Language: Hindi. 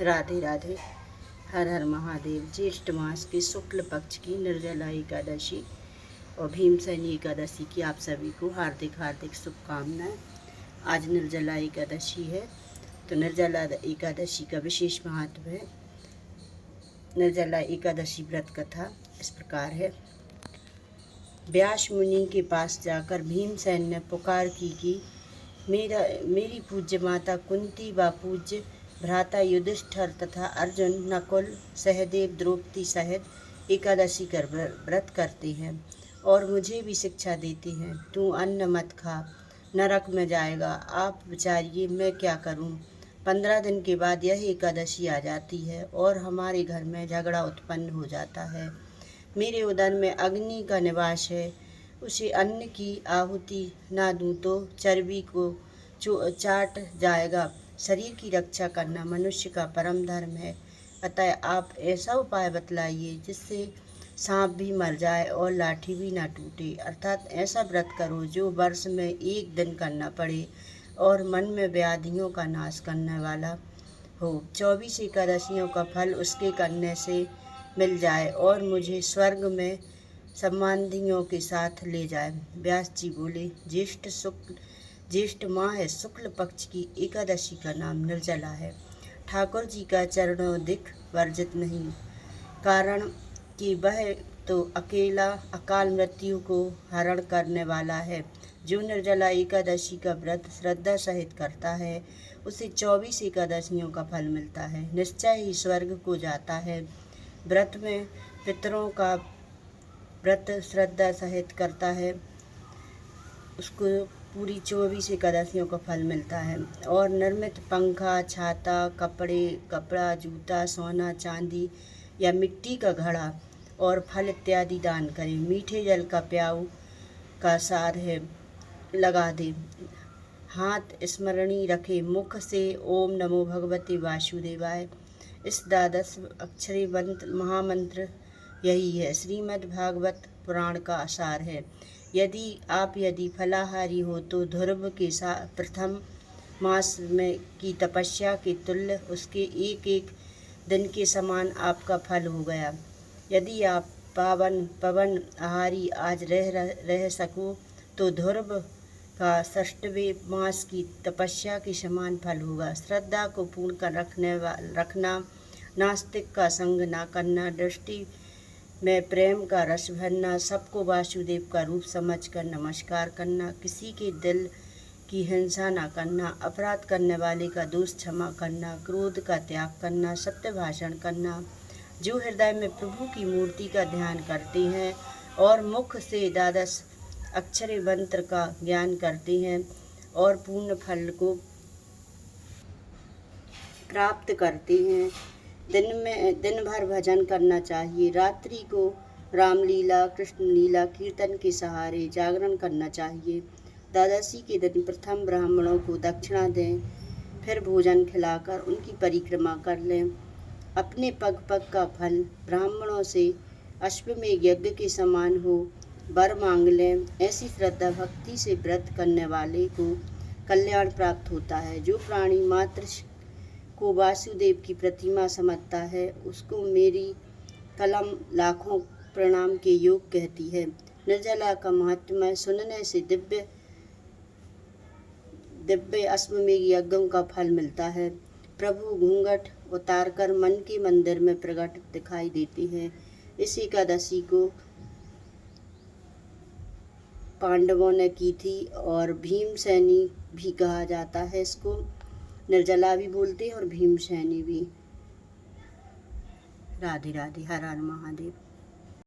राधे राधे। हर हर महादेव। ज्येष्ठ मास के शुक्ल पक्ष की निर्जला एकादशी और भीमसेनी एकादशी की आप सभी को हार्दिक हार्दिक शुभकामनाएं। आज निर्जला एकादशी है, तो निर्जला एकादशी का विशेष महत्व है। निर्जला एकादशी व्रत कथा इस प्रकार है। व्यास मुनि के पास जाकर भीमसेन ने पुकार की कि मेरी पूज्य माता कुंती व पूज्य भ्राता युधिष्ठिर तथा अर्जुन, नकुल, सहदेव, द्रौपदी सहित एकादशी कर व्रत करते हैं और मुझे भी शिक्षा देते हैं। तू अन्न मत खा, नरक में जाएगा। आप विचारिए मैं क्या करूं। 15 दिन के बाद यह एकादशी आ जाती है और हमारे घर में झगड़ा उत्पन्न हो जाता है। मेरे उदर में अग्नि का निवास है, उसे अन्न की आहुति ना दूं तो चर्बी को चाट जाएगा। शरीर की रक्षा करना मनुष्य का परम धर्म है। अतः आप ऐसा उपाय बतलाइए जिससे सांप भी मर जाए और लाठी भी ना टूटे। अर्थात ऐसा व्रत करो जो वर्ष में एक दिन करना पड़े और मन में व्याधियों का नाश करने वाला हो। 24 एकादशियों का फल उसके करने से मिल जाए और मुझे स्वर्ग में सम्मानियों के साथ ले जाए। व्यास जी बोले, ज्येष्ठ माह है, शुक्ल पक्ष की एकादशी का नाम निर्जला है। ठाकुर जी का चरणोदिक वर्जित नहीं, कारण कि वह तो अकेला अकाल मृत्यु को हरण करने वाला है। जो निर्जला एकादशी का व्रत श्रद्धा सहित करता है उसे 24 एकादशियों का फल मिलता है, निश्चय ही स्वर्ग को जाता है। व्रत में पितरों का व्रत श्रद्धा सहित करता है, उसको पूरी 24 एकादशियों का फल मिलता है। और निर्मित पंखा, छाता, कपड़ा, जूता, सोना, चांदी या मिट्टी का घड़ा और फल इत्यादि दान करें। मीठे जल का प्याऊ का सार है, लगा दे। हाथ स्मरणी रखे, मुख से ओम नमो भगवते वासुदेवाय। इस 12 अक्षरी महामंत्र यही है, श्रीमद् भागवत पुराण का सार है। यदि फलाहारी हो तो ध्रुव के प्रथम मास में की तपस्या के तुल्य उसके एक दिन के समान आपका फल हो गया। यदि आप पवन आहारी आज रह सको तो ध्रुव का 6वें मास की तपस्या के समान फल होगा। श्रद्धा को पूर्ण कर रखना, नास्तिक का संग ना करना, दृष्टि में प्रेम का रस भरना, सबको वासुदेव का रूप समझकर नमस्कार करना, किसी के दिल की हिंसा ना करना, अपराध करने वाले का दोष क्षमा करना, क्रोध का त्याग करना, सत्य भाषण करना। जो हृदय में प्रभु की मूर्ति का ध्यान करते हैं और मुख से 12 अक्षरी मंत्र का ज्ञान करते हैं और पूर्ण फल को प्राप्त करते हैं। दिन भर भजन करना चाहिए। रात्रि को रामलीला, कृष्ण लीला, कीर्तन के सहारे जागरण करना चाहिए। द्वादशी के दिन प्रथम ब्राह्मणों को दक्षिणा दें, फिर भोजन खिलाकर उनकी परिक्रमा कर लें। अपने पग पग का फल ब्राह्मणों से अश्वमेध यज्ञ के समान हो वर मांग लें। ऐसी श्रद्धा भक्ति से व्रत करने वाले को कल्याण प्राप्त होता है। जो प्राणी मात्र को वासुदेव की प्रतिमा समझता है उसको मेरी कलम लाखों प्रणाम के योग कहती है। निर्जला का महात्म्य सुनने से दिव्य अश्वमेध यज्ञों का फल मिलता है। प्रभु घूंघट उतारकर मन के मंदिर में प्रकट दिखाई देते हैं। इस एकादशी को पांडवों ने की थी और भीमसेनी भी कहा जाता है। इसको निर्जला भी बोलते हैं और भीमसेनी भी। राधे राधे। हर हर महादेव।